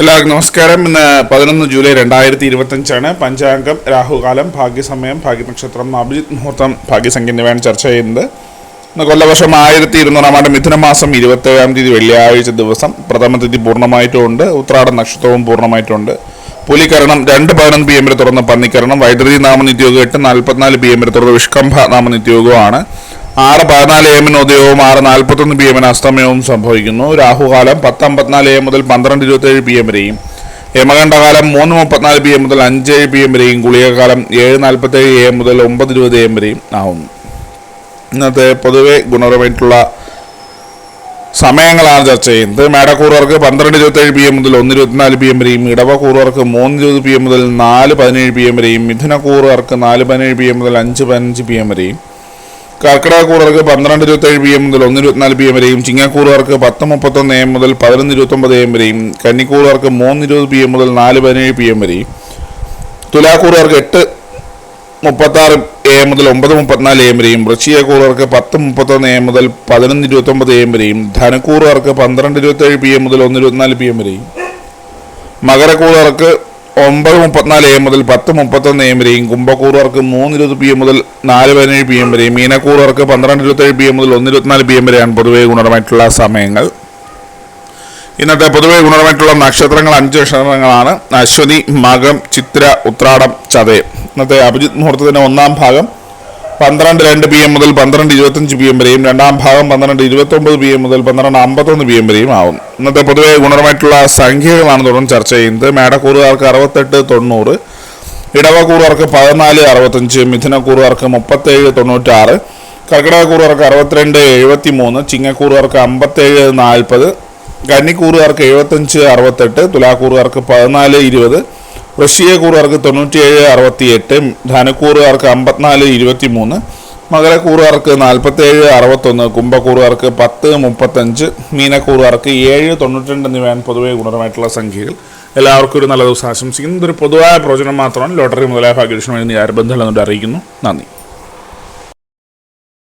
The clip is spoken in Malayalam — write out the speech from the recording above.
എല്ലാവർക്കും നമസ്കാരം. ഇന്ന് 11 ജൂലൈ 2025 പഞ്ചാംഗം, രാഹുകാലം, ഭാഗ്യസമയം, ഭാഗ്യനക്ഷത്രം, അഭിജിത്ത് മുഹൂർത്തം, ഭാഗ്യസംഖ്യ എന്നിവയാണ് ചർച്ച ചെയ്യുന്നത്. ഇന്ന് കൊല്ലവർഷം 1200 മിഥുനമാസം 27-ാം തീയതി വെള്ളിയാഴ്ച ദിവസം. പ്രഥമ തിഥി പൂർണ്ണമായിട്ടുമുണ്ട്, ഉത്രാട നക്ഷത്രവും പൂർണ്ണമായിട്ടുണ്ട്. പുലികരണം 2:11 PM വരെ തുറന്ന പന്നിക്കരണം, വൈദ്യുതി നാമനിത്യോഗം 8:44 PM വരെ തുറന്ന വിഷ്കംഭ നാമനിത്യോഗമാണ്. 6:14 AM ഉദയവും 6:41 PM അസ്തമയവും സംഭവിക്കുന്നു. രാഹുകാലം 10:54 AM മുതൽ 12:27 PM വരെയും, യമകണ്ഠകാലം 3:34 PM മുതൽ 5:07 PM വരെയും, ഗുളികകാലം 7:47 AM മുതൽ 9:20 AM വരെയും ആവുന്നു. ഇന്നത്തെ പൊതുവെ ഗുണപരമായിട്ടുള്ള സമയങ്ങളാണ് ചർച്ച ചെയ്യുന്നത്. മേടക്കൂറുകാർക്ക് 12:27 PM മുതൽ 1:24 PM വരെയും, ഇടവക്കൂറുകാർക്ക് 3:20 PM മുതൽ 4:17 PM വരെയും, മിഥുനക്കൂറുകാർക്ക് 4:17 PM മുതൽ 5:15 PM വരെയും, കർക്കിടകക്കൂറുകാർക്ക് 12:27 PM മുതൽ 1:24 PM വരെയും, ചിങ്ങക്കൂറുകാർക്ക് 10:31 AM മുതൽ 11:29 AM വരെയും, കന്നിക്കൂറുകാർക്ക് 3:20 PM മുതൽ 4:17 PM വരെയും, തുലാക്കൂറുകാർക്ക് 8:36 AM മുതൽ 9:34 AM വരെയും, വൃശ്ചികക്കൂറുകാർക്ക് 10:31 AM മുതൽ 11:29 AM വരെയും, ധനുക്കൂറുകാർക്ക് 12:27 PM മുതൽ 1:24 PM വരെയും, മകരക്കൂറുകാർക്ക് 9:34 AM മുതൽ 10:31 AM വരെയും, കുംഭക്കൂറുകാർക്ക് 3:20 PM മുതൽ 4:17 PM വരെയും, മീനക്കൂറുകാർക്ക് 12:27 PM മുതൽ 1:24 PM വരെയാണ് പൊതുവെ ഗുണപരമായിട്ടുള്ള സമയങ്ങൾ. ഇന്നത്തെ പൊതുവെ ഗുണപരമായിട്ടുള്ള നക്ഷത്രങ്ങൾ 5 നക്ഷത്രങ്ങളാണ്: അശ്വതി, മകം, ചിത്ര, ഉത്രാടം, ചതയം. ഇന്നത്തെ അഭിജിത്ത് മുഹൂർത്തത്തിന് ഒന്നാം ഭാഗം 12:02 PM മുതൽ 12:25 PM വരെയും, രണ്ടാം ഭാഗം 12:29 PM മുതൽ 12:51 PM വരെയും ആവും. ഇന്നത്തെ പൊതുവെ ഗുണപരമായിട്ടുള്ള സംഖ്യകളാണ് തുടർന്ന് ചർച്ച ചെയ്യുന്നത്. മേടക്കൂറുകാർക്ക് 68-90, ഇടവക്കൂറുകാർക്ക് 14-65, മിഥുനക്കൂറുകാർക്ക് 37-96, കർക്കിടകക്കൂറുകാർക്ക് 62-73, ചിങ്ങക്കൂറുകാർക്ക് 57-40, കന്നിക്കൂറുകാർക്ക് 75-68, തുലാക്കൂറുകാർക്ക് 14-20, വൃശ്ചികക്കൂറുകാർക്ക് 97-68, ധനുക്കൂറുകാർക്ക് 54-23, മകരക്കൂറുകാർക്ക് 47-61, കുംഭക്കൂറുകാർക്ക് 10-35, മീനക്കൂറുകാർക്ക് 7-92 എന്നിവയാണ് പൊതുവെ ഗുണപരമായിട്ടുള്ള സംഖ്യകൾ. എല്ലാവർക്കും ഒരു നല്ല ദിവസം ആശംസിക്കുന്നു. ഇതൊരു പൊതുവായ പ്രവചനം മാത്രമാണ്. ലോട്ടറി മുതലായ ഭാഗ്യലക്ഷണം എഴുതി ബന്ധമുള്ളതുകൊണ്ട് അറിയിക്കുന്നു. നന്ദി.